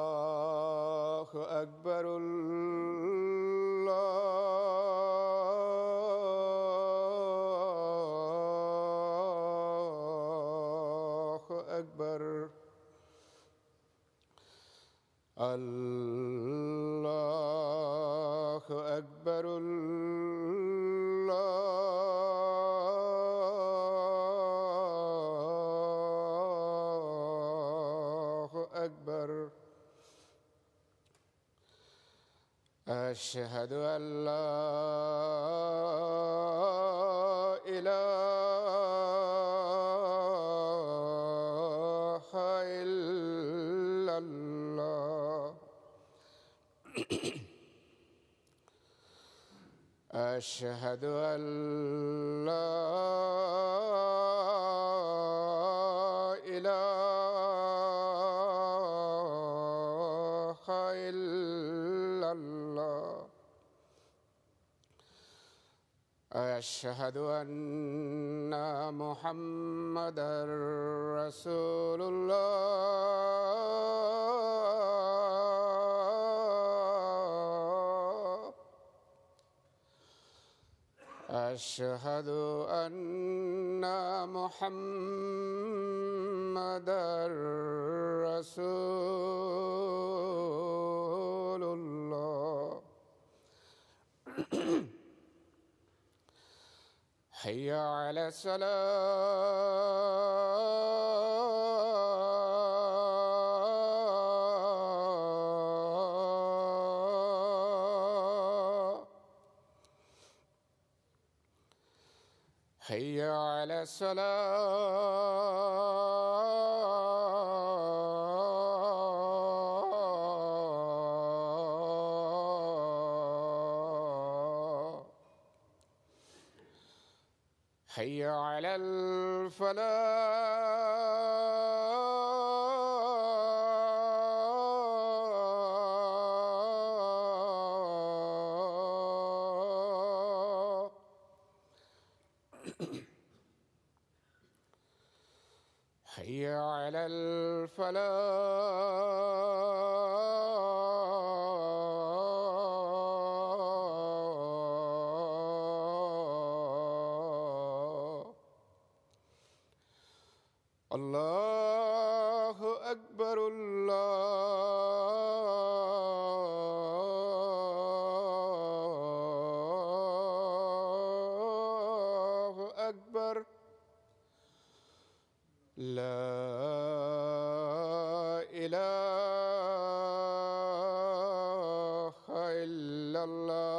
الله أكبر الله أكبر الله أكبر الله أكبر أشهد أن لا إله إلا الله أشهد أن لا إله إلا الله أشهد أن محمدًا رسول الله أشهد أن محمدًا رسول الله حي على الصلاة حي على الصلاة حي على الفلاح حي على الفلاح الله أكبر الله أكبر لا إله إلا الله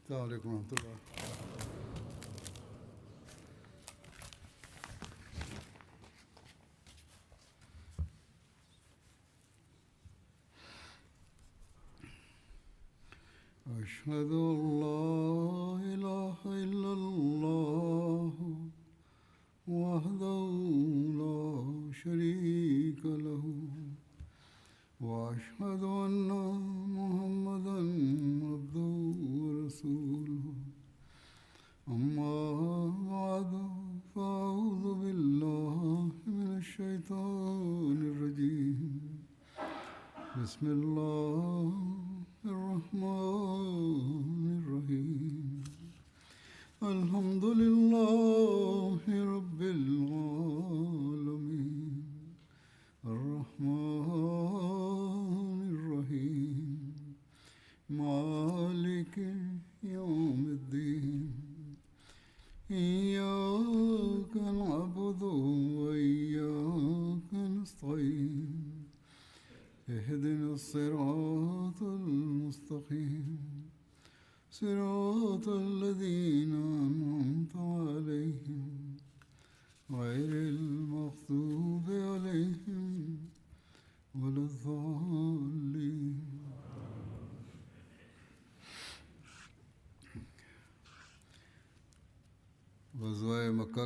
السلام عليكم ورحمة الله. أشهد أن لا إله إلا الله وحده لا شريك له وأشهد أن محمدًا عبده ورسوله أما بعد فأعوذ بالله من الشيطان الرجيم بسم الله الرحمن الرحيم الحمد لله رب العالمين الرحمن الرحيم مالك يوم الدين إياك نعبد وإياك نستعين اهدنا الصراط المستقيم صراط الذين أنعمت عليهم غير المغضوب عليهم ولا الضالين. غزوہ مکہ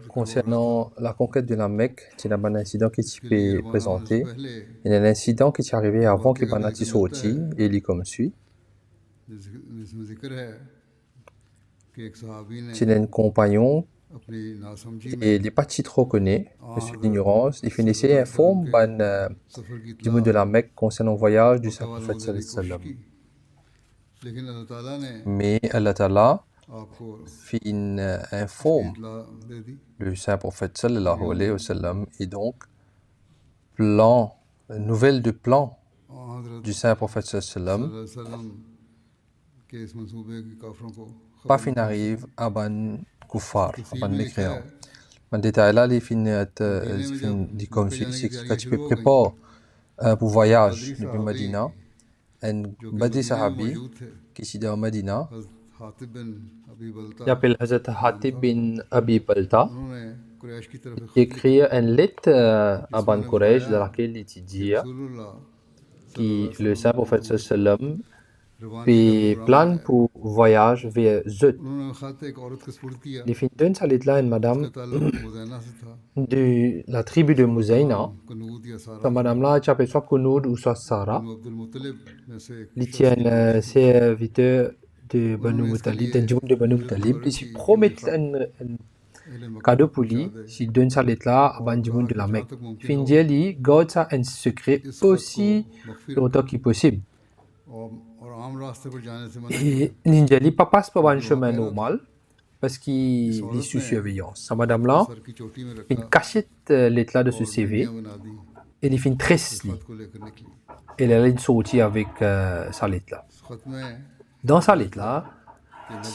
concernant la conquête de la Mecque, il y a un incident qui s'est présenté. Il y a un incident qui est arrivé avant que Banati sorti, et il est comme suit. C'est un compagnon et il n'est pas trop connu, monsieur l'ignorance. Il finissait informe du monde de la Mecque concernant le voyage du saint prophète sallallahu alayhi wa sallam. Mais Allah Ta'ala informe le saint prophète sallallahu alayhi wa sallam et donc nouvelle de plan du saint prophète sallallahu alayhi wa sallam pas fin arrive à ban kuffar, à ban mécréant. En détail là, les fins dit comme suit, c'est que quand tu peux préparer pour voyage depuis Medina, un badi sahabi qui est dans Medina, il appelle Hazrat Hatib bin Abi Balta, qui écrit une lettre à Ban Quraysh dans laquelle il dit que le saint prophète sallallahu alayhi wa sallam puis plan pour voyage vers Zut. Les filles d'une salite là, une madame de la tribu de Mouzaïna. Cette madame là, qui s'appelle soit Kunoud ou soit Sarah. Elle tient serviteur de Banu Muttalib, d'un djibou de Banu Muttalib. Elle promet un cadeau pour lui, si d'une salite là, à Ban djibou de la Mecque. Findieli garde ça un secret aussi longtemps que possible. Et Ninjali pas passe par un chemin normal parce qu'il est sous surveillance. Sa madame là, il cachette l'état de ce CV et il fait une tresse. Elle a une sortie avec sa lettre là. Dans sa lettre là,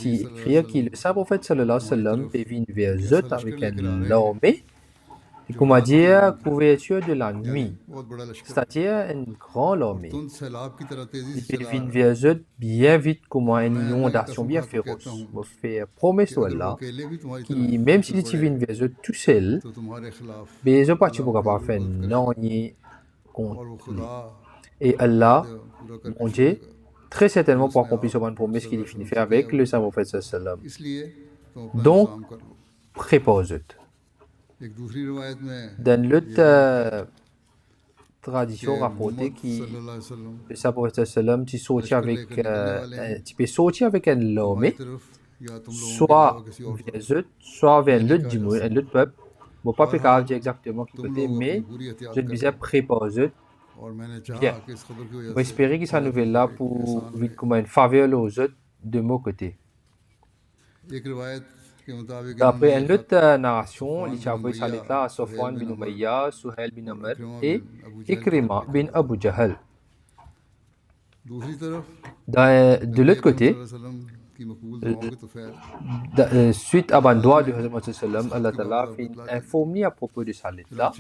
il écrit que le saint prophète sallallahu alayhi wa sallam est venu vers Zut avec une armée. Et comment dire, couverture de la nuit, c'est-à-dire une grande armée. Il vient vers eux bien vite, comme une inondation bien féroce. Vous faites promesse là, qui même s'il vient vers eux tout seul, mais ils n'ont pas capable de faire non contre lui. Et Allah, mon Dieu, très certainement pour accomplir cette promesse qu'il finit faire avec le saint prophète sallallahu alayhi wa sallam. Donc, prépare-vous. Dans l'autre tradition rapportée qui le saint prophète sallam tu sortis avec tu peux sortir avec un armée soit vers eux soit vers l'autre djimoun un autre peuple bon pas capable dire exactement qui côté mais je disais préparer bien on espérer que cette nouvelle là pour vite comme une faveur aux autres de mon côté. D'après une autre narration, il a envoyé sa lettre à Safwan bin Umayya, Suhail bin Amr et Ikrima bin Abu Jahl. De l'autre côté, suite à l'endroit du Hazrat sallam, Allah Ta'ala fait informer à propos de sa lettre là.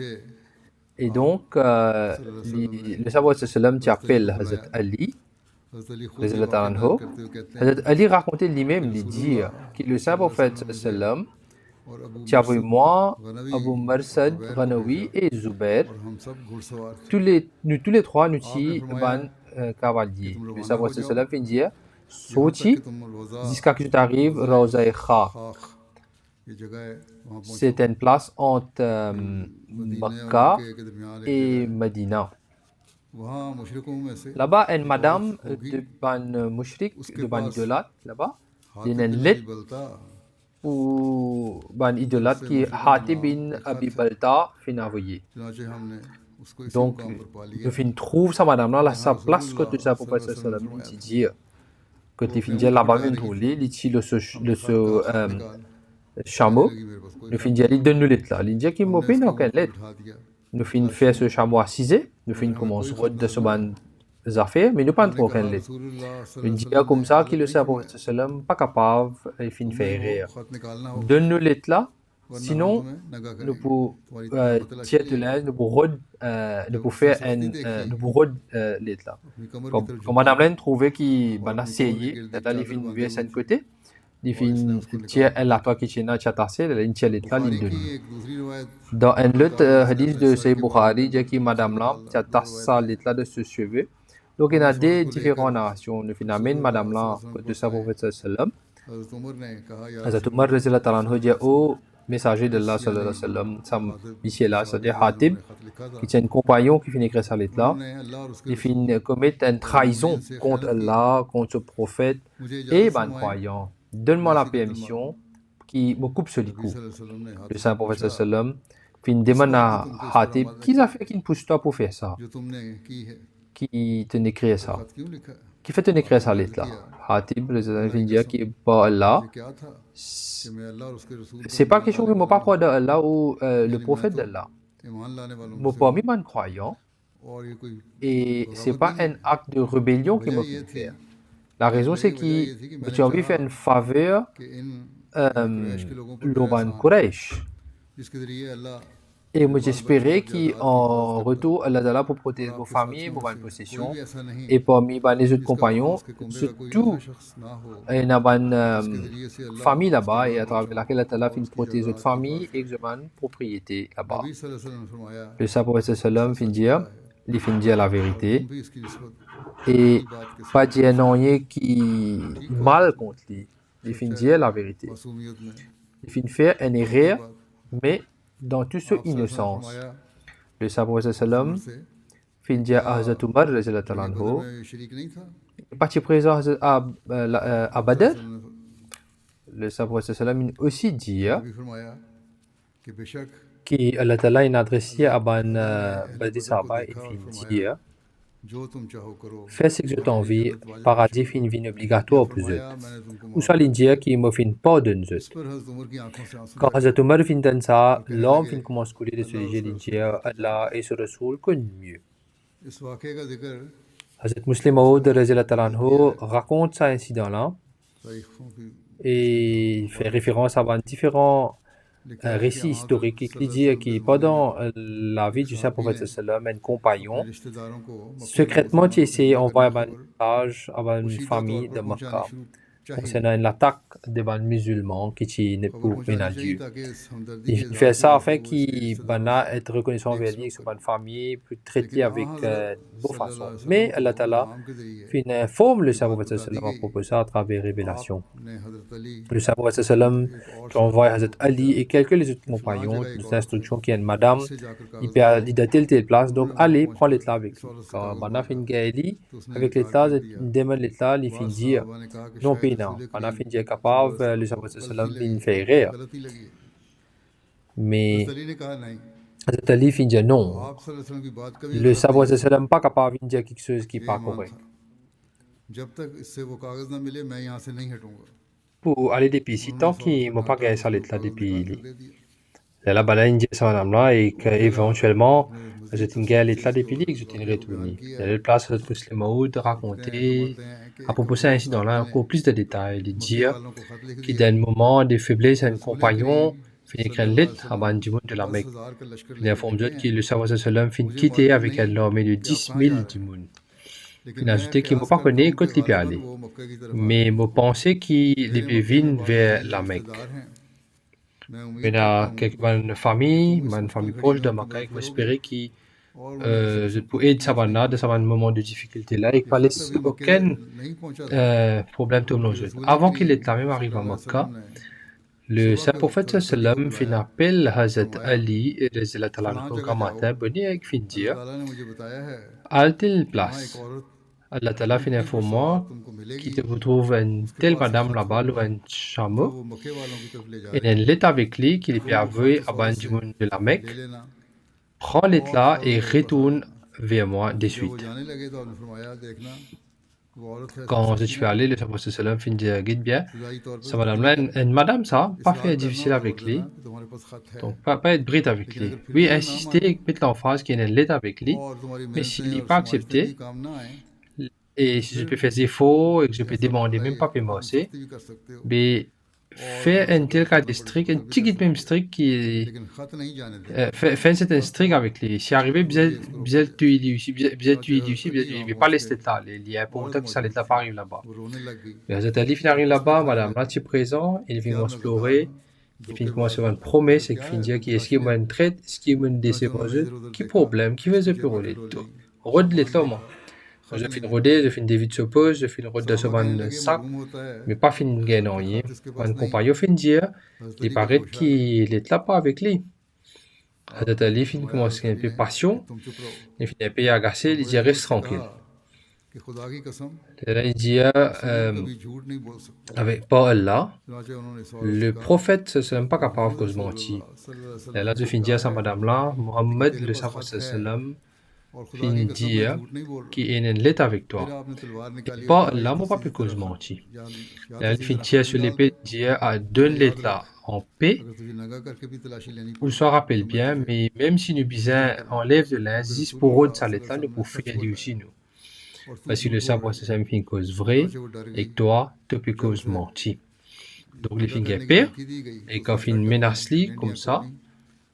Et donc, le Hazrat sallam qui appelle Hazrat Ali, Hazrat Ali racontait lui-même, il dit que le saint prophète sallam, qui a vu moi, Abu Marsad, Ghanawi et Zubair, tous les trois, nous sommes cavaliers. Le saint prophète sallam vient dire, sorti jusqu'à ce que tu arrives Rawza e Kha. C'est une place entre Makkah et Medina. Là-bas, une madame de Ban Mushrik, de Ban idolâtre, là-bas, il y a une lettre pour Ban idolâtre qui est Hatib bin Abi Balta fin envoyé. Donc, nous trouve sa madame là, sa place côté sa prophète sallam, il dit que tu finis là-bas, nous trouve il dit le chameau, nous finis il donne nous lettre là, il dit qu'il m'a pas aucune lettre. Nous finissons faire ce chameau assisé, nous finissons commencer de ce ban affaires, mais nous pas trop aucun lettre. Nous disons comme ça que le saint prophète sallam pas capable de finir faire rire. Donne nous lettre là, sinon nous pouvons tirer de l'aise, nous pouvons faire nous pouvons lettre là. Comme madame Len trouvait qu'il va essayer, d'aller finir vers cette côté. Il finit tirer la toi qui tient à chatassé, il tire lettre là, il donne. Dans un autre hadith de Sahih Bukhari, il dit que madame là, chatasse sa lettre là de ce cheveu. Donc il y a des différentes narrations. Le phénomène madame là de sa prophète sallam. Hazrat Umar radhiyallahu anhu dit oh messager d'Allah sallallahu alayhi wa sallam, ici et là, c'est-à-dire Hatib, qui est un compagnon qui finit écrire ça lettre-là, il finit commettre une trahison contre Allah, contre ce prophète, et ben croyant, donne-moi la permission qui me coupe ce coup. Le saint prophète sallallahu alayhi wa sallam, finit demande à Hatib, qui a fait qui ne pousse toi pour faire ça, qui te écrit ça, qui fait te écrire ça lettre-là. Hatib, le saint finit dire qui est pas Allah. C'est pas quelque chose que je ne pas croire d'Allah ou le prophète d'Allah. Je ne pas mis un croyant et ce n'est pas un acte de rébellion qui m'a fait faire. La raison c'est que j'ai envie de faire une faveur l'Oban Quraysh. Et moi j'espérais qu'en retour, Allah Ta'ala pour protéger vos familles, vos possessions, et parmi les autres compagnons, surtout il y a une famille là-bas, et à travers laquelle Allah Ta'ala finit protéger les autres familles et une propriété là-bas. Le Saint-Prophète sallam finit dire, il finit dire la vérité, et pas dire non qui mal contre lui, il finit dire la vérité. Il finit faire une erreur, mais dans toute cette innocence. Le Saint-Prophète sallam finit dire à Hazrat Umar parti présent à Badr. Le Saint-Prophète sallam aussi dit que Allah Ta'ala a adressé à Badr Sahaba et finit dire fais ce que je t'envie, paradis fin vie obligatoire pour eux. Ou soit l'india qui me fin pas de nous. Quand Hazrat Umar fin dans ça, l'homme fin commence à couler de ce sujet l'india, Allah et ce Rasoul connaissent mieux. Hazrat Muslim Maud raconte cet incident-là et il fait référence à différents récit historique qui dit que pendant la vie du Saint-Prophète sallam, un compagnon secrètement essayé d'envoyer un message à une famille de Makkah concernant l'attaque des musulmans qui n'est pour un Dieu. Il fait ça afin qu'il puisse être reconnaissant envers lui et sa famille, puis traiter avec bonne façon. Mais Allah Ta'ala informe le Saint-Prophète sallam à propos de ça à travers révélation. Le Saint-Prophète sallam envoie Hazrat Ali et quelques les autres compagnons des instructions qui est une madame, il peut aller à telle place, donc allez, prends l'état avec lui. Quand on a fait une guerre avec l'état, il demande l'état, il finit dire non, non, on a fini capable, le Saint-Prophète sallam il fait rire. Mais Hazrat Ali finit dire non. Le Saint-Prophète sallam n'est pas capable de dire quelque chose qui n'est pas correct. Pour aller depuis si tant qu'il m'a pas gagné ça l'état depuis là bas là ça là et qu'éventuellement j'ai une guerre l'état depuis que je t'ai retourné. Il y a la place de Muslim de raconter à propos de cet incident là encore plus de détails, de dire qu'il y a un moment de faiblesse à un compagnon finit écrire une lettre à Banjimoun de la Mecque. Il informe d'autres que le Saint-Prophète sallam finit quitter avec une armée de 10 000 djimoun. Il a ajouté qu'il ne m'a pas connu quand il peut aller. Mais il pensait qu'il devait venir vers la Mecque. Il y a une famille proche de Makkah qui espérait qu'il pour aider Savannah dans ce moment de difficulté là et qu'il ne laisse aucun problème tout le monde. Avant qu'il ait même arrivé à Makkah, le Saint-Prophète sallam fait un appel à Hazrat Ali et Razila Talan au matin, Boni avec Findia, à telle place. Allah Ta'ala fait information qu'il te retrouve une telle madame là-bas, ou un chameau, et il est avec lui qu'il peut avouer à Banjimoun de la Mecque, prend l'état et retourne vers moi de suite. Quand je suis allé, le Saint-Prophète sallam finit de dire bien, ça madame-là, une madame ça, pas fait difficile avec lui, donc pas être bride avec lui. Oui, insister, mettre l'emphase qu'il est avec lui, mais s'il n'est pas accepté, et si je peux faire des faux et que je peux demander même pas paiement, mais faire un tel cas de strict, un petit même strict qui faire un strict avec les. Si arrivé, bien tu y aussi, mais pas les là, il y a pour autant que ça les là arrive là-bas. Les ateliers finissent arrivent là-bas, madame là tu es présent, il vient explorer, il commence à faire une promesse et il finit dire est-ce qu'il y a une traite, est-ce qu'il y a une décision, qui problème, qui veut se faire rouler, redle là moi. Je fin rodé, je fin David s'oppose, je fin rodé de ce ban sac, mais pas fin gagnant. Ban compagnon fin dire, il paraît qu'il est là pas avec lui. Hazrat Ali fin commence un peu passion, il fin un peu agacé, il dit reste tranquille. Il dit avec pas Allah, le prophète ne serait pas capable de mentir. Là, je fin dire à madame là, Mohammed le sallam fin dire qui est net avec toi. Et pas Allah, moi pas plus cause mentir. Là, il fin dire sur l'épée, dire à donne-les là en paix. Ou se rappelle bien, mais même si nous bisons enlève de l'indice pour eux, ça l'est là, nous pouvons faire aussi nous. Parce que le savoir, c'est une cause vraie, et que toi, tu peux cause mentir. Donc, les filles pire, et quand une menace comme ça,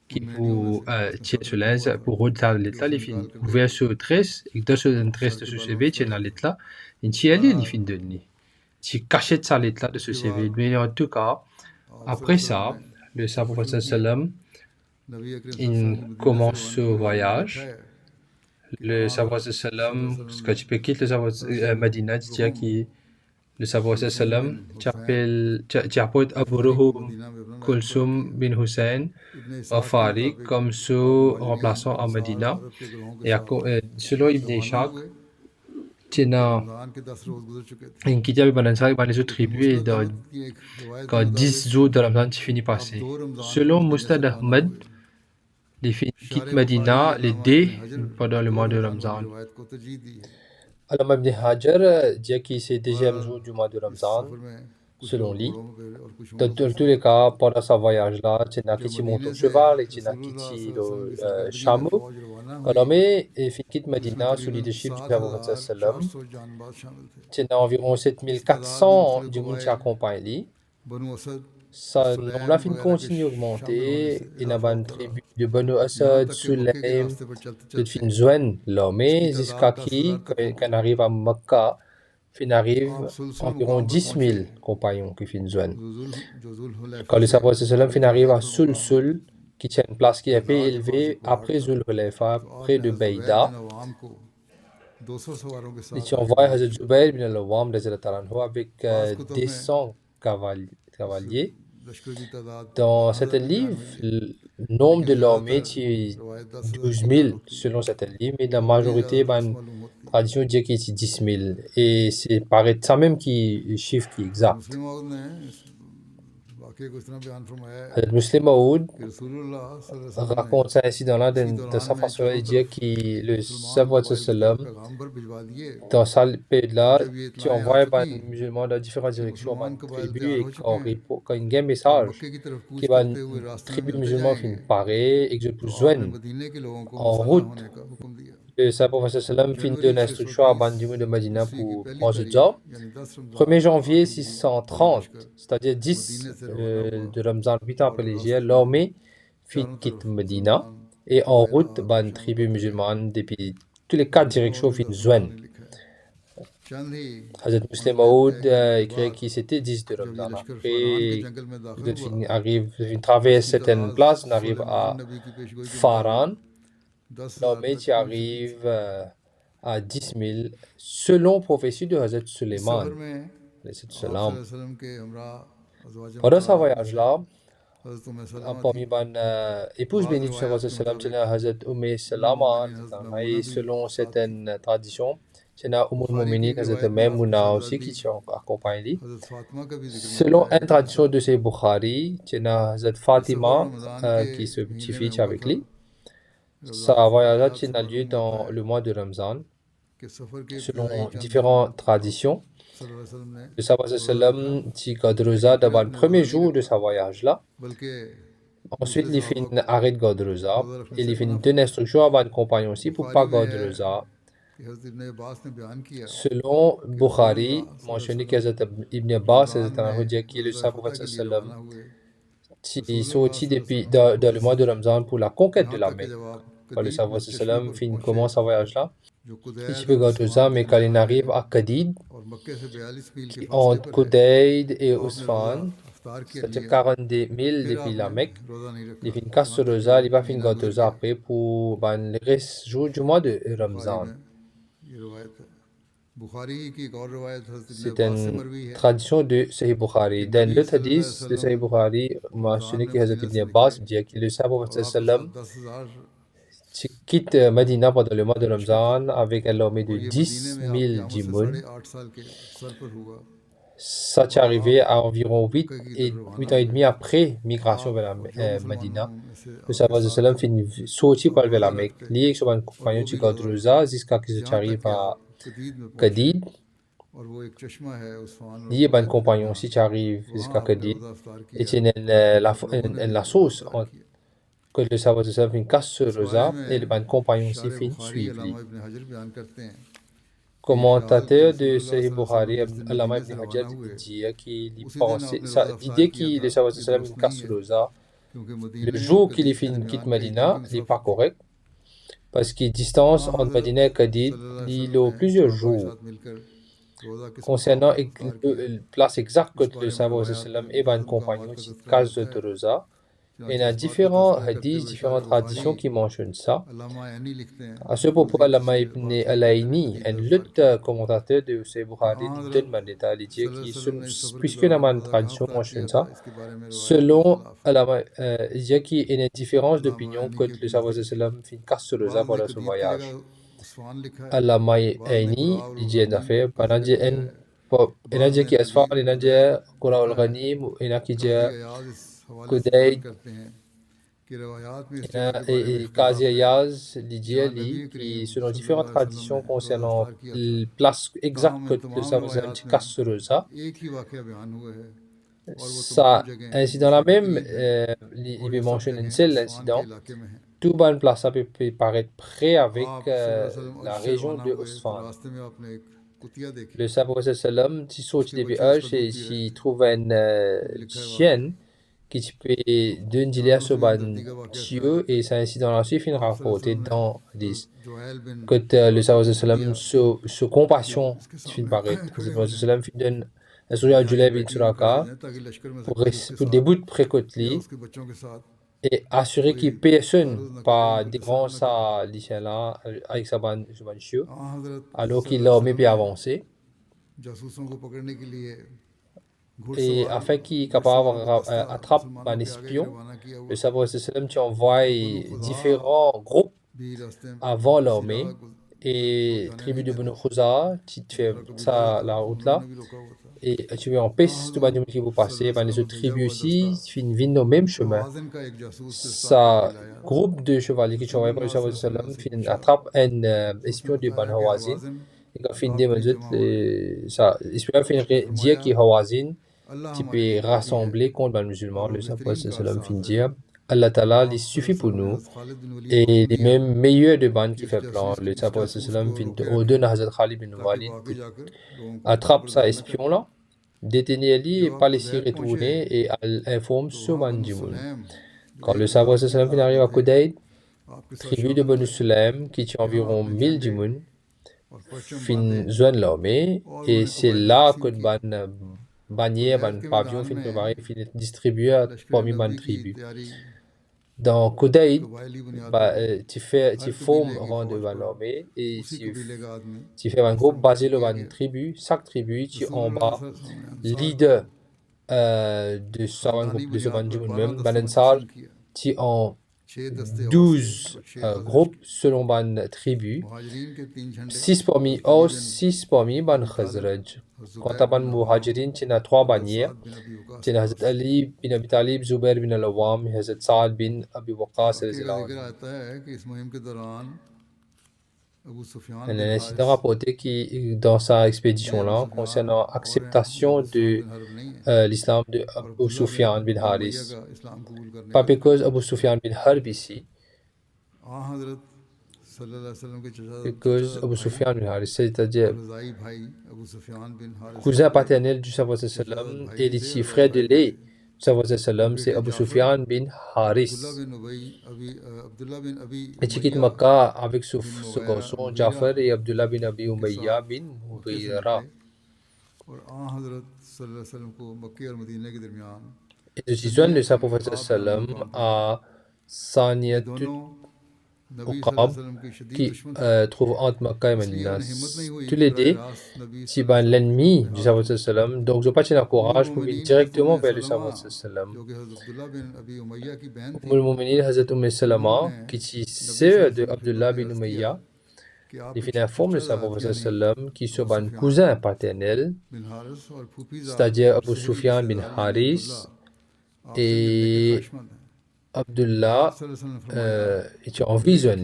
qui vous tient sur l'aise pour retarder l'état, les filles ouvertes sur le tresse, et que dans ce tresse de ce CV, tu es dans l'état, et tu es allé, les filles de nuit. Tu caches ça l'état de ce CV. Mais en tout cas, après ça, le savoir, sallam, il commence ce voyage. Le savoir sallam, quand tu peux quitter le savoir Medina, tu dis que le savoir sallam, tu appelles Abu Ruhum Kulsum bin Hussein à Farid comme ce remplaçant à Medina. Et selon Ibn Ishaq, tu as une qui avait dans les autres tribus et quand 10 jours de Ramadan, tu finis passer. Selon Mustad Ahmad, les filles quittent Medina les dés pendant le mois de Ramzan. Alors, Ibn Hajar dit que c'est le deuxième jour du mois de Ramzan, selon lui. Dans tous les cas, pendant ce voyage-là, tu as qui monte au cheval et tu as qui le chameau. Alors, mais les filles quittent Medina sous le leadership du Prophète sallam. Tu as environ 7400 du monde qui accompagne lui. Ça, nombre-là continue d'augmenter. Il y a une tribu de Banu Asad, Sulaim, de fin Zouan, l'armée, jusqu'à qui, quand on arrive à Mecca, il arrive environ 10 000 compagnons qui fin Zouan. Quand le savoir sallam arrive à Sul, qui tient une place qui est un peu élevée, après Zul Hulayfa, près de Beïda, il envoie Hazrat Zubayr bin al-Awwam avec 200 cavaliers. Dans cet livre, le nombre de l'armée est 12 000 selon cet livre, mais la majorité, la tradition dit qu'il est 10 000. Et c'est paraît ça même qui est le chiffre qui est exact. Le Muslim Maoud raconte ça incident-là de sa façon de dire que le savoir sallam, dans cette période-là, tu envoies les musulmans dans différentes directions, dans tribus, et quand il y a un message qui va une tribu musulmane qui paraît et que je peux joindre en route, le savoir sallam finit de l'instruction à Bandimu de Medina pour prendre ce job. 1er janvier 630, c'est-à-dire 10 de Ramzan, 8 ans après l'Hégire, l'armée quitte Medina et en route, une tribu musulmane depuis toutes les 4 directions fin Zouan. Hazrat Muslim Maoud écrit que c'était 10 de Ramzan. Après, on arrive, on traverse certaines places, on arrive à Faran. L'armée qui arrive à 10 000 selon prophétie de Hazrat Suleiman. Pendant ce voyage-là, parmi les épouses bénies du Hazrat Salam, il y a Hazrat Salama, et selon certaines traditions, il y a Mumini, Hazrat Maimouna aussi qui sont accompagnés. Selon une tradition de ces Bukhari, il y a Hazrat Fatima qui se petit-fille avec lui. Ça voyage a lieu dans le mois de Ramzan, selon différentes traditions. Le Sahabat sallam dit Gadruza d'abord le premier jour de sa voyage-là. Ensuite, il fait une arrêt de Gadruza. Il fait une donne instruction à un compagnon aussi pour pas Gadruza. Selon Bukhari, mentionné qu'Hazrat Ibn Abbas, qui est le Sahabat sallam, qui est sorti dans le mois de Ramzan pour la conquête de la Mecque. Quand le Sahabat sallam commence ce voyage-là, il peut Gadruza, mais quand il arrive à Qadid, entre Qudayd et Usfan, c'est-à-dire 42 000 depuis la Mecque, il fait une casse sur Rosa, il va faire une Gadruza après pour les restes jours du mois de Ramzan. C'est une tradition de Sahih Bukhari. Dans le hadith de Sahih Bukhari, mentionné que Hazrat Ibn Abbas dit que le Sahaba sallam quitte Medina pendant le mois de Ramadan avec un armée de 10 000 djimoun. Ça est arrivé à environ 8 ans et demi après migration vers la Medina. Le Sahaba sallam fait une sortie pour aller vers la Mecque. Lié avec son compagnon qui garde Rosa jusqu'à ce qu'il arrive à Qadid. Lié avec un compagnon aussi qui arrive jusqu'à Qadid. Et c'est la sauce que le Sahaba sallam fait une casse sur Rosa et le compagnon aussi fait une suivre. Commentateur de Sahih Bukhari, Allama ibn Hajar, dit qu'il pensait, l'idée qu'il le Sahaba sallam une casse sur Rosa, le jour qu'il quitte Medina, n'est pas correct, parce que la distance entre Medina et Qadid, il a plusieurs jours. Concernant la place exacte que le Sahaba sallam et un compagnon qui casse de Rosa, il y a différents hadiths, différentes traditions qui mentionnent ça. À ce propos, Allama ibn al-Aini, un autre commentateur de Sahih Bukhari, dit puisque la tradition mentionne ça, selon Allama, il dit qu'il y a une différence d'opinion que le Sahaba sallam fait une casse sur le Zab pendant ce voyage. Allama Aini, il dit une affaire, il a dit qu'il y a Asfar, il a dit Qura al-Ghanim, il a dit Qudayd, et Qazi Ayaz, dit qui selon différentes traditions concernant la place exacte que le Sahaba sallam casse sur le Zab. Ça, incident là même, il peut mentionner un seul incident. Tout bonne place ça peut paraître près avec la région de Osfan. Le Sahaba sallam, si sorti des villages et s'il trouve une chienne qui peut donner à ce ban Dieu et ça incident là aussi finira rapporté dans 10. Que le Sahaba sallam ce compassion finit paraître. Le Sahaba sallam donne un sourire à Julay bin Suraka pour début de précotli et assurer qu'il personne pas dérange sa lycée là avec sa bande alors qu'il l'a mis bien avancé et afin qu'il est capable d'attraper un espion. Le Sahaba sallam qui envoie différents groupes avant l'armée et tribu de Banu Khuza qui fait ça la route là et tu veux en paix tout le monde qui vous passez les autres tribus aussi viennent au même chemin. Ça groupe de chevaliers qui travaillent pour le Sahaba sallam attrape un espion de Banu Hawazin et quand fin de ça espion fait dire qui Hawazin qui peut rassembler contre les musulmans. Le Sahaba sallam fin dire Allah Ta'ala, il suffit pour nous. Et les mêmes meilleurs de bandes qui fait plan, le Sahaba sallam ordonne à Hazrat Khalid bin Walid attrape sa espion là, détenir-lui et pas laisser retourner et informe sur Bandimoun. Quand le Sahaba sallam arrive à Qudayd, tribu de Banu Sulaim qui tient environ 1000 djimoun, fin joindre l'armée et c'est là que ban bannière, ban pavillon fin préparé, fin distribué parmi ban tribus. Dans Qudayd, tu formes rang devant l'armée et tu fais un groupe basé sur une tribu. Chaque tribu, tu en bas leader de ce groupe de ce bandit même. Banansar, tu en 12 groupes selon ban tribu. 6 parmi Aus, 6 parmi ban Khazraj. Quant à ban Muhajirin, tu as 3 bannières. Tu as Hazrat Ali bin Abi Talib, Zubair bin al-Awwam, Hazrat Saad bin Abi Waqqas. Un incident rapporté qui, dans sa expédition-là, concernant l'acceptation de l'islam de Abu Sufyan bin Haris. Pas parce Abu Sufyan bin Harb ici, because Abu Sufyan bin Haris, c'est-à-dire cousin paternel du Sahaba sallam et les frères de lait du Sahaba sallam, c'est Abu Sufyan bin Haris. Et qui quitte Makkah avec ce garçon Jafar et Abdullah bin Abi Umayya bin Mughira. Et de Jizwan, le Sahaba sallam a Saniyatut Uqab, qui trouve entre Makkah et Medina. Tous les deux, si ben l'ennemi du Prophète sallam, donc je n'ai pas de courage pour aller directement vers le Prophète sallam. Umm al-Mu'minin Hazrat Salama, qui est sœur de Abdullah bin Umayya, il informe le Prophète sallam qui est un cousin paternel, c'est-à-dire Abu Sufyan bin Haris et Abdullah est en vision.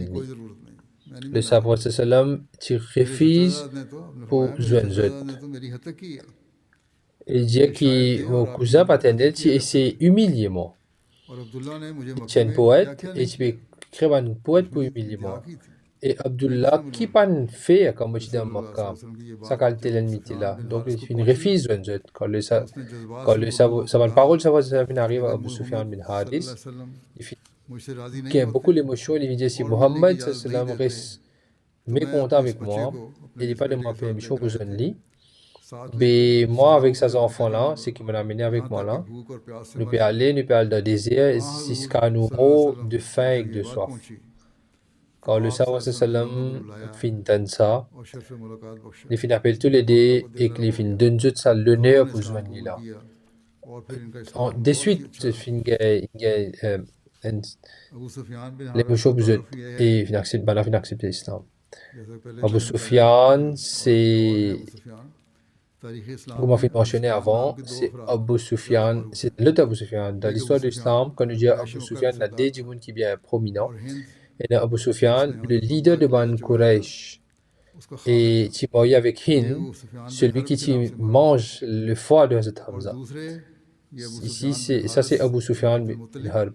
Le Prophète sallam refuse pour Zwanzot. Il dit que mon cousin paternel c'est humiliement. Tu es un poète et tu peux écrire un poète pour humiliement. Et Abdullah qui pas fait comme je dis dans Makkah, ça qualité l'ennemi là. Donc il refuse Zwanzot. Quand le ça va parole ça va arriver à Abu Sufyan bin Haris. Il y a beaucoup d'émotions. Il dit si Muhammad sallam reste mécontent avec moi, il n'est pas de ma permission pour je lis. Mais moi, avec ces enfants-là, c'est qui m'ont amené avec moi là, nous pouvons aller dans le désert jusqu'à nous de faim et de soif. Quand le Prophète sallam finit ça, il finit appelle tous les deux et qu'il finit donne tout ça l'honneur pour ce là. De suite, il finit l'émotion et il accepte l'islam. Abu Sufyan, c'est, comme on a mentionné avant, c'est Abu Sufyan, c'est l'autre Abu Sufyan. Dans l'histoire de l'islam, quand on dit Abu Sufyan, il y a deux gens qui sont bien prominents. Et Abu Sufyan, le leader de Ban Quraysh, et qui est avec Hind, celui qui mange le foie de Hazrat Hamza. Ici, ça c'est Abu Sufyan bin Harb.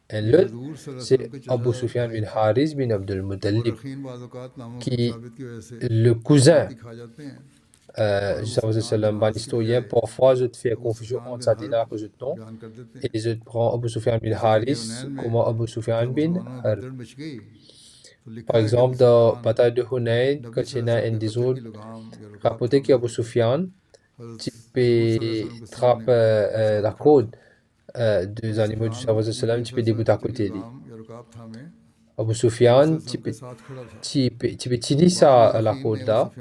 Et l'autre, c'est Abu Sufyan bin Haris bin Abdul Muttalib, qui est le cousin du Prophète sallam. Ban historien, parfois, je te fais confusion entre ça et là que je te donne. Et je prends Abu Sufyan bin Haris comme Abu Sufyan bin Harb. Par exemple, dans la bataille de Hunayn, quand il y a un des autres, rapporté qu'Abu Sufyan, tu peux attraper la côte des animaux du Prophète sallam, tu peux débuter à côté de lui. Abu Sufyan, tu peux tirer ça à la côte là,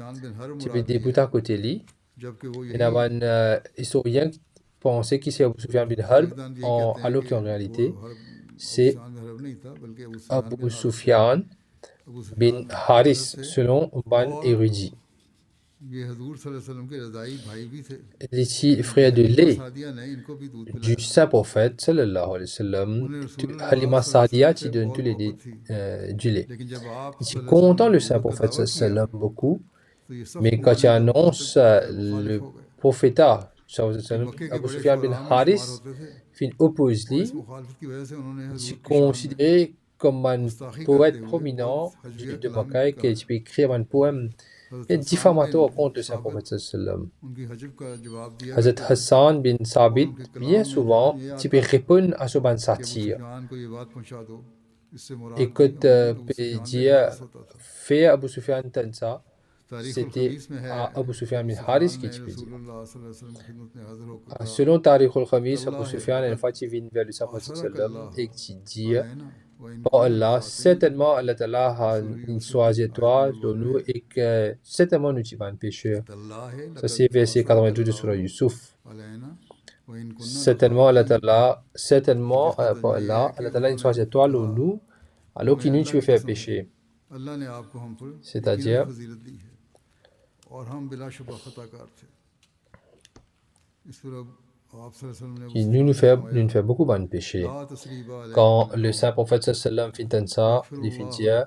tu peux débuter à côté de lui. Il y a un historien qui pensait que c'est Abu Sufyan bin Harb, alors qu'en réalité, c'est Abu Sufyan bin Haris, selon un érudit. Ici, frère de lait du saint prophète, sallallahu alayhi wa sallam, Halima Sadiya, qui donne tous les du lait. Je suis content le saint prophète, sallallahu alayhi beaucoup, mais quand il annonce le prophète, Abu Sufyan bin Haris, fin oppose lui, je suis considéré comme un poète prominent de Makkah qui peut écrire un poème diffamatoire contre le saint prophète sallam. Hazrat Hassan bin Sabit, bien souvent, tu peux répondre à ce ban satire. Et quand tu dire, fait Abu Sufyan Tansa, c'était à Abu Sufyan bin Haris qui tu peux dire. Selon Tariq al-Khamis, Abu Sufyan, une fois tu viens vers le saint prophète sallam et tu dis, oh Allah, certainement Allah Ta'ala a une choisi toi de nous et que certainement nous sommes un pécheur. Ça c'est verset 92 de Surah Yusuf. Certainement Allah Ta'ala, certainement pour Allah, Allah Ta'ala a une choisi toi de nous alors qu'il nous tu faire pécher. C'est-à-dire, nous fait beaucoup de péchés. Quand le saint prophète sallam fit ça, il fit dire,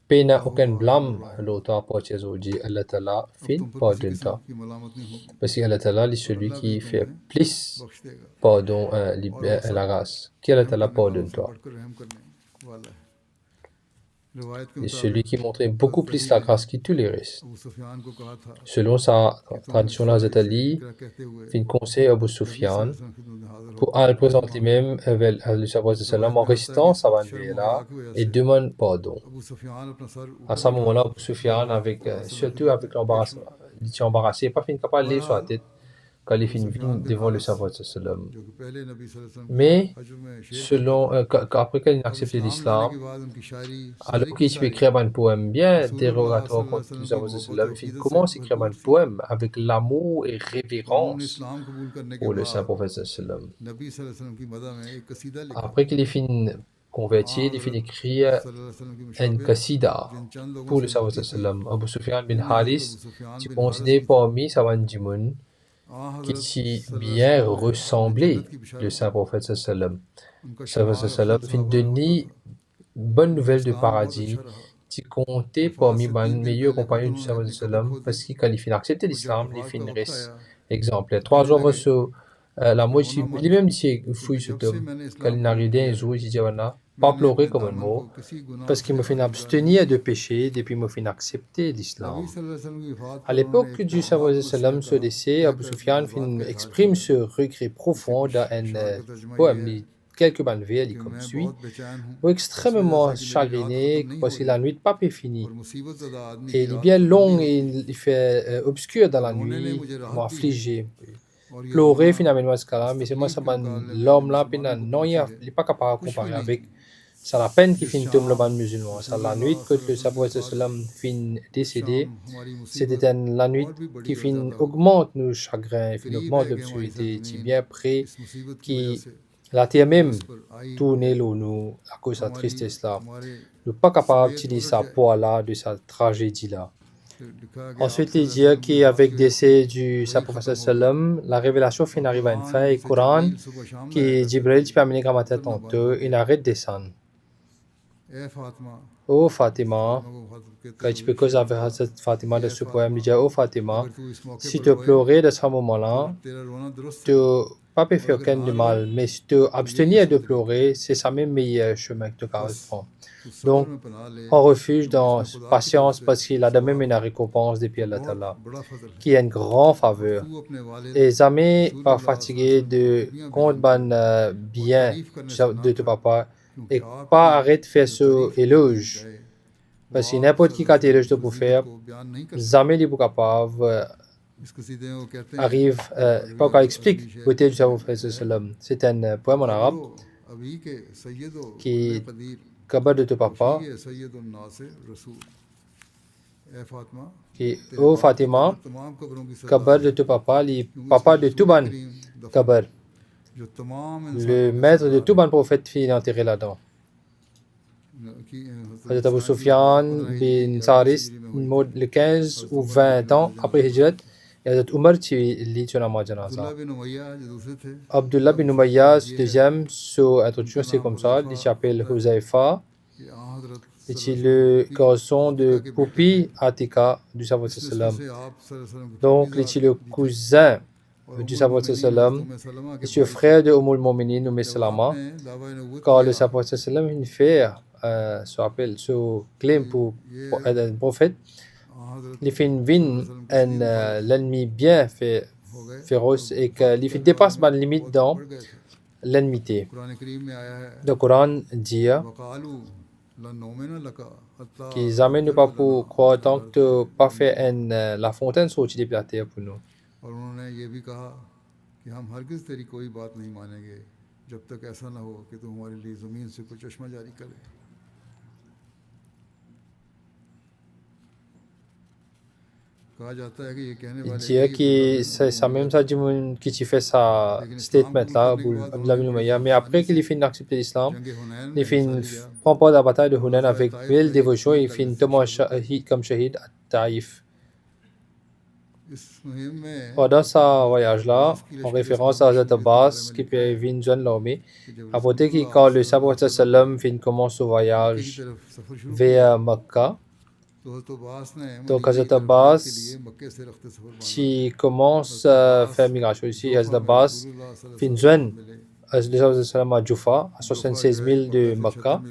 paix n'a aucun blâme l'auteur pour Jésus, Allah Ta'ala fit pardon. Parce que Allah Ta'ala est celui qui fait plus pardon la grâce. Qui Allah Ta'ala pardonne toi. Et celui qui montrait beaucoup plus la grâce que tous les restes. Selon sa tradition, Hazrat Ali fit conseil à Abu Sufyan pour présenter lui-même le Prophète sallam en restant sa là et demande pardon. À ce moment-là, Abu Sufyan, surtout avec l'embarras, il était embarrassé, pas fin capable de lire sur la tête. quand il finit devant le prophète sallam. جو کہ پہلے نبی صلی اللہ علیہ وسلم Mais حج میں شعر selon après qu'il a accepté اسلام لانے l'islam, کے بعد ان کی شاعری alors qu'il peut écrire un poème bien dérogatoire contre le prophète sallam, il commence à écrire un poème avec l'amour et révérence اسلام قبول کرنے کے pour le بعد saint prophète sallam. نبی صلی اللہ علیہ وسلم کی مدح میں ایک قصیدہ لکھا Après qu'il ait fini converti, il finit écrire صلی اللہ علیہ وسلم کی un مشابہ qasida جن چند لوگوں pour le سے prophète sallam. Abu Sufyan bin ابو Haris, سفیان tu بن considères parmi Sawan Jimoun qui s'y bien ressemblait le saint prophète sallam. ان کا Le prophète sallam fin donner bonne nouvelle de paradis, qui comptait parmi les meilleurs compagnons du prophète sallam parce qu'il quand il finit accepter l'islam, il finit reste exemplaire. 3 jours reçu la moitié, il même dit fouille ce homme quand il arrive un jour il dit pas pleurer comme un mot parce qu'il me fait abstenir de péché depuis me fait accepter l'islam. À l'époque du prophète sallam se décès, Abu Sufyan exprime ce regret profond dans un poème, quelques bandes vers comme suit, ou extrêmement chagriné parce que la nuit pas finie. Et il est bien long et il fait obscur dans la nuit, m'a affligé. Pleurer finalement ce cas-là, mais c'est moi ça l'homme là, non, il n'est pas capable de comparer avec. C'est la peine qui finit tomber le ban musulman. C'est la nuit que le prophète sallam finit décédé. C'était la nuit qui finit augmente nos chagrins, qui augmente l'obscurité, qui est bien près, qui la terre même tourne nous à cause de la tristesse là. Nous pas capable d'utiliser sa poids là, de sa tragédie là. Ensuite, il dit qu'avec le décès du prophète sallam, la révélation finit arriver à une fin et le Coran, qui Jibril peut amener comme tête tantôt, il arrête de descendre. Oh Fatima, quand tu peux causer avec Fatima de ce poème, il dit oh Fatima, si tu pleurais de ce moment-là, tu pas pu faire aucun de mal, mais si tu abstenir de pleurer, c'est ça même meilleur chemin que tu prends. Donc, on refuge dans patience parce qu'il a de même une récompense depuis Allah Ta'ala, qui est une grande faveur. Et jamais pas fatigué de compte bien de ton papa et pas arrêter de faire ce éloge. Parce que n'importe qui qui éloge de pour faire, jamais il est capable arrive, pas qu'on explique côté du prophète sallam. C'est un poème en arabe qui Kabar de ton papa, qui ô Fatima, Kabar de ton papa, le papa de Touban Kabar, le maître de Touban prophète fut enterré là-dedans. Hazrat Abu Sufyan bin Saris, le 15 ou 20 ans après Hijrat, et Hazrat Umar qui lit sur la janaza. Abdullah bin Umayya, deuxième, son introduction c'est comme ça, il s'appelle Huzaifa, et c'est le garçon de Poupi Atika du prophète sallam. Donc, il est le cousin du prophète sallam, et c'est le frère de Ummul Mominin Umm Salama, car le prophète sallam il fait ce claim pour être un prophète. Il fait une vin l'ennemi bien fait féroce et qu'il dépasse la limite dans l'ennemi. Le Coran dit qu'ils n'amènent pas pour croire tant que tu pas fait la fontaine sortie de la terre pour nous. Il dit que c'est même ça qui fait sa statement là, Abdullah bin Umayya. Mais après qu'il finit d'accepter l'islam, il finit prend part de la bataille de Hunayn avec belle dévotion et il finit tomber comme shahid à Taïf. Pendant ce voyage-là, en référence à Hazrat Abbas, qui peut venir joindre l'armée, après que quand le prophète sallam commence ce voyage vers Makkah, donc Hazrat Abbas qui commence à faire migration ici, Hazrat Abbas fin joindre le prophète sallam à Jufa, à 76 000 de Makkah.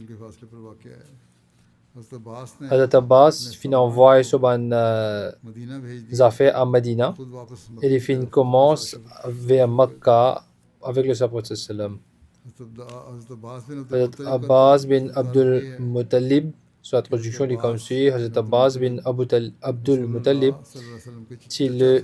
Hazrat Abbas fin envoie sur une affaire à Medina et il fin commence vers Makkah avec le prophète sallam. Hazrat Abbas bin Abdul Muttalib, sa traduction est comme suit, Hazrat Abbas bin Abdul Muttalib, c'est le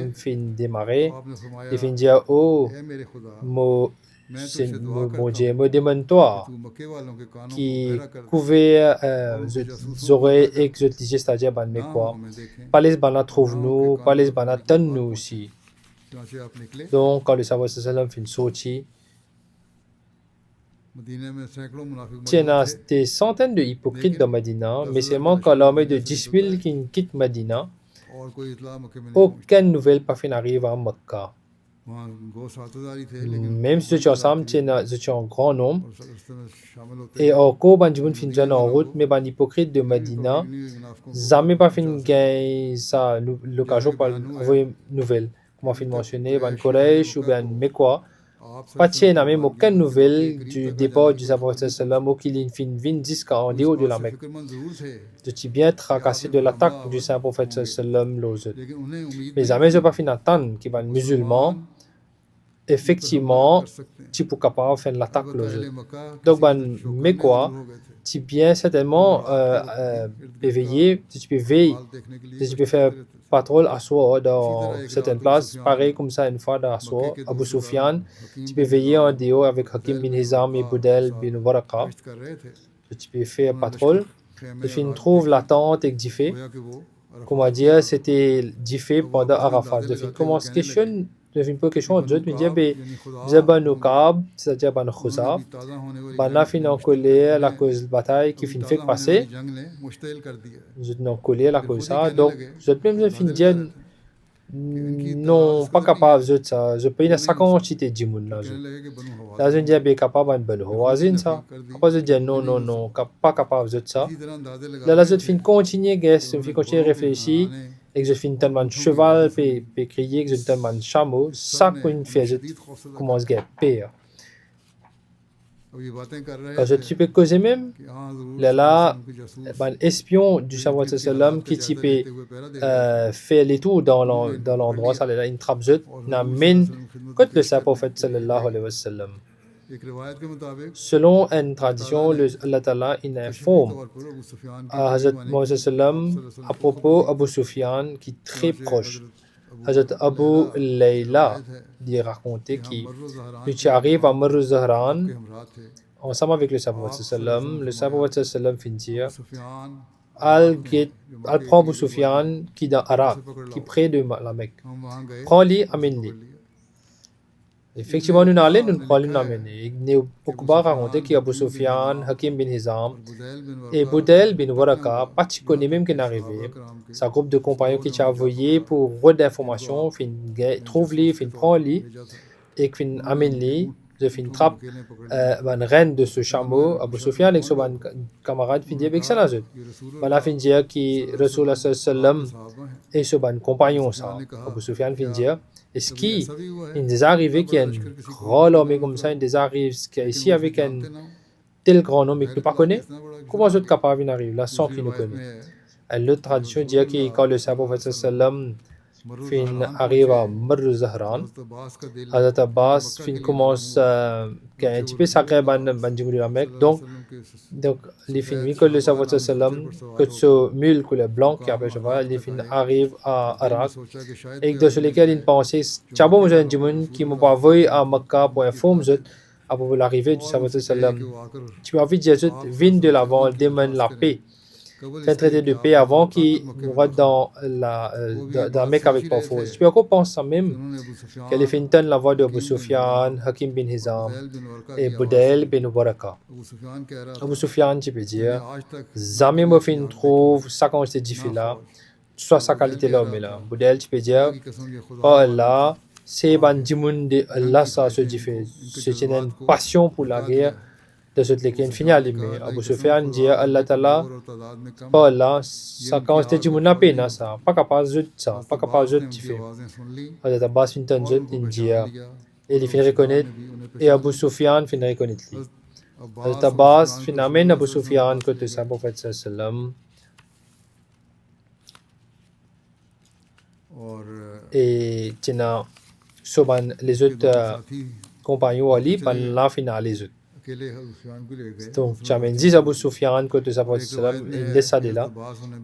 sallam fin démarré, आपने फरमाया il fin dire oh ए मेरे खुदा Dieu me demande-toi तू मक्के वालों के कानों को qui बहरा कर दे couvert और उनके जासूसों को oreilles बहरा कर दे exotisées, c'est-à-dire ban ना वो quoi. हमें देखें Pas les bana trouve ना उनके nous, कानों pas les में bana हमारी donne बात nous पहुंचे aussi. चुनांचे आप निकले Donc quand le savoir sallam fin sorti, il y a des centaines de hypocrites dans Medina, mais seulement quand l'armée de 10 000 qui quitte Medina, aucune nouvelle pas n'arrive à Mecca. Même si ensemble, il y a un grand nombre. Et encore, Banjimoun finit en route, mais les hypocrites de Medina, jamais pas fin gagner ça l'occasion pour envoyer une nouvelle. Comme on a mentionné, Ban Quraysh ou bien Mekwa, pas de n'a même aucune nouvelle du départ du prophète sallam ou qu'il fin 10 en dehors de la Mecque. Je suis bien tracassé de l'attaque du saint prophète sallam l'autre. Mais jamais je pas fin attendre qu'il va musulman effectivement tu peux capable faire l'attaque l'autre. Donc ban Mekwa tu bien certainement éveillé, tu peux veiller, tu peux faire patrouille à soi dans certaines places, pareil comme ça une fois à soi, Abu Sufyan, tu peux veiller en dehors avec Hakim bin Hizam et Budel bin Waraka, tu peux faire patrouille, et puis on trouve la tente et Difé, comment dire, c'était Difé pendant Arafat, de fin commence question, de fin question, je me dis, Zaban Nukab, c'est-à-dire Ban Khuzab, Ban fin en colère la cause de bataille qui fin fait passer, je n'en collé la cause ça, donc je peux me fin dire non pas capable de ça, je peux y 50 cité dimoun là, je dis bien capable de ben Hawazin ça, après je dis non pas capable de ça, là je fin continuer guess, je fin continuer réfléchir et que je finis tellement de cheval, puis crier, que je tellement de chameau, ça qu'on fait, je commence à pire. Quand je peux causer même, là, un espion du prophète sallam qui type fait les tours dans l'endroit, ça là, une trappe zut, n'amène que le prophète sallallahu alayhi wa sallam. Selon une tradition, Allah Ta'ala informe à Hazrat Muhammad sallam à propos d'Abu Sufyan qui est très proche. Hazrat Abu Layla dit raconter qu'il arrive à Marru Zahran ensemble avec le prophète sallam. Le prophète sallam finit al prend Abu Sufyan qui est dans Arak, qui est près de la Mecque. Prends-le, amène-le. Effectivement, nous allons nous prendre une amener. Nous pouvons raconter qu'Abu Sufyan, Hakim bin Hizam et Budel bin Waraka, pas de connaît même qui est arrivé. C'est un groupe de compagnons qui t'a envoyé pour avoir d'informations, fin trouve-les, fin prends-les et fin amène-les, de fin trappe une reine de ce chameau, Abu Sufyan avec son camarade fin dit avec ça là. Voilà fin dire que Rasulullah sallam et son compagnon ça. Abu Sufyan fin dire est-ce qu'il est arrivé qu'il y a un grand homme comme ça, il arrive ici avec un tel grand homme que nous ne connaissons pas? Comment est-ce capable d'arriver là sans qu'il nous connaisse? L'autre tradition dit que quand le prophète sallam arrive à Marru Zahran, Hazrat Abbas commence un petit peu sacré de la Mecque. Donc les films que le prophète sallam, que ce mule couleur blanc qui appelle cheval, les films arrivent à Arak et de sur lesquels ils pensaient Chabo Moujan qui m'ont envoyé à Mecca pour informer à propos de l'arrivée du prophète sallam. Tu as envie de dire viens de l'avant, demande la paix. Fait un traité de paix avant qu'il mourra dans la Mecque avec pas force. Tu peux encore penser même qu'elle fait une tonne la voix de Abu Sufyan, Hakim bin Hizam et Budel bin Waraka. Abu Sufyan, tu peux dire, jamais me fin trouve ça quand je te dis là, soit sa qualité là, mais là. Budel, tu peux dire, oh Allah, c'est ban dimoun de Allah ça se dit fait. C'est une passion pour la guerre. De ce qui est fini à l'aimer. Abu Sufyan dit Allah Ta'ala, pas Allah, ça quand c'était du monde peine ça, pas capable de ça, pas capable de faire. Hazrat Abbas fin tanjut India, et il finit reconnaître et Abu Sufyan finit reconnaître lui. Hazrat Abbas fin amène Abu Sufyan côté sa prophète sallam. Et tina soban les autres compagnons Ali par la finale les autres. Donc, j'amène 10 Abu Sufyan côté sa prophète sallam, il laisse ça de là.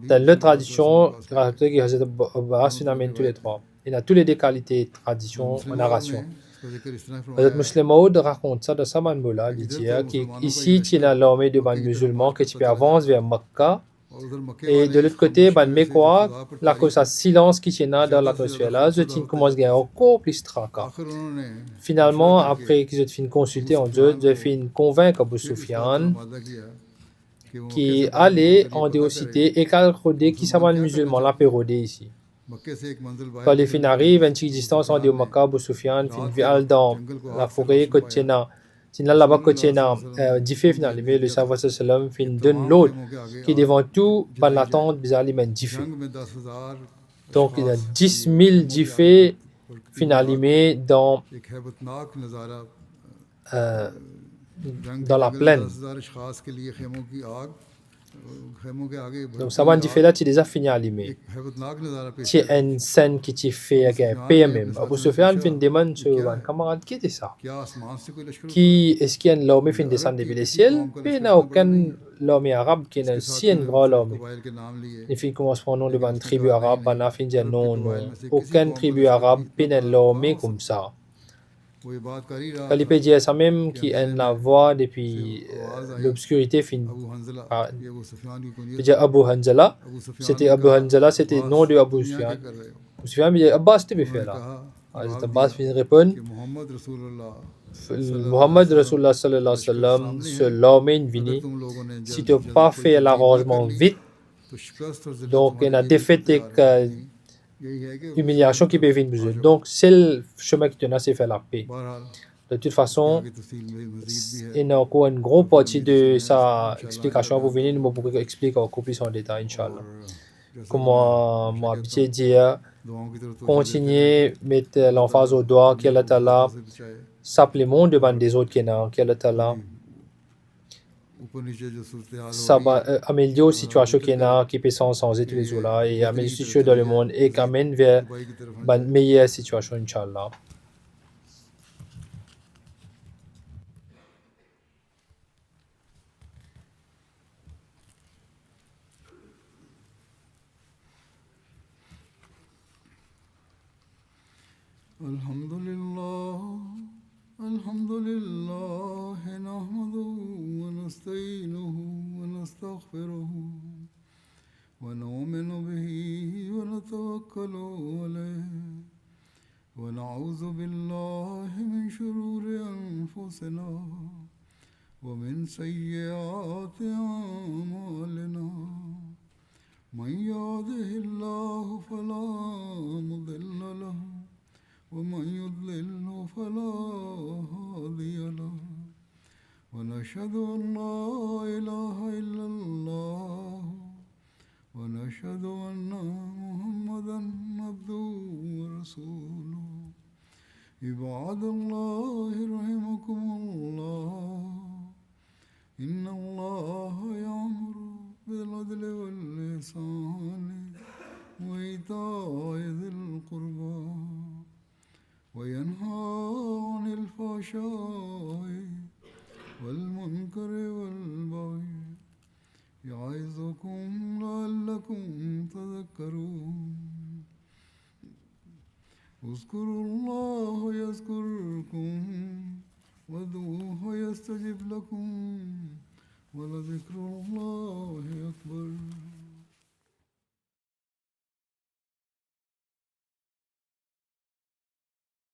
Dans la tradition, il raconte que Hazrat Abbas amène tous les trois. Il a toutes les deux qualités, tradition, narration. Hazrat Muslim Maud raconte ça dans sa manbola, il dit qu'ici, tu as l'armée de musulmans que tu peux avancer vers Mecca Et de l'autre côté, ban me quoi, la cause à silence qui tient dans l'atmosphère là, je tiens commence à gagner encore plus tracas. Finalement, après qu'ils ont fini consulter en Dieu, j'ai fini convaincre Abu Sufyan qui allait en déocité et qu'elle rodait qui s'appelle le musulman là peut rôder ici. Quand les fins arrivent, une petite distance en Makkah, Abu Sufyan fin vial dans la forêt côtière. C'est là-bas côtière diffé finalement, mais le savoir sallam fin donne l'autre qui devant tout par l'attente bizarre les mêmes diffé. Donc il y a 10 000 diffé finalement dans la plaine. Donc ça va diffé là, tu déjà fini à allumer. Tu as une scène qui t'y fait un PMM. Abu Sufyan fin demande sur un camarade qui était ça. Qui est-ce qu'il y a un homme qui descend depuis le ciel? Puis il n'y a aucun homme arabe qui est si un grand homme. Il fin commence par nom de une tribu arabe, il a fin dire non, non. Aucune tribu arabe n'est un homme comme ça. Quand il peut dire ça même qui a la voix depuis l'obscurité fin dire Abu Hanzala, c'était Abu Hanzala, c'était le nom de Abu Sufyan. Abu Sufyan dit Abbas tu peux faire là. Abbas fin répond Muhammad Rasulullah sallallahu alayhi wa sallam, ce l'homme est venu. Si tu n'as pas fait l'arrangement vite, donc il y a des faits et humiliation qui peut venir. Donc c'est le chemin qui te a, c'est faire la paix. De toute façon, il y a encore une grande partie de sa explication pour venir nous pour expliquer encore plus en détail, Inch'Allah. Comment moi habitué dire, continuer mettre l'emphase au doigt, qu'Allah Ta'ala supplément devant des autres qu'Allah Ta'ala ça va améliorer la situation qui peut sans être les là et améliorer la situation dans le monde et qu'amène vers une meilleure situation, Inch'Allah. الحمد لله نحمده ونستعينه ونستغفره ونؤمن به ونتوكل عليه ونعوذ بالله من شرور أنفسنا ومن سيئات أعمالنا من يهده الله فلا مضل له ومن يضلل فلا هادي له ونشهد أن لا إله إلا الله ونشهد أن محمدا عبده ورسوله عباد الله رحمكم الله إن الله يأمر بالعدل والإحسان وإيتاء ذي القربى وينهى عن الفحشاء والمنكر والبغي يعظكم لعلكم تذكرون اذكروا الله يذكركم وادعوه يستجب لكم ولذكر الله أكبر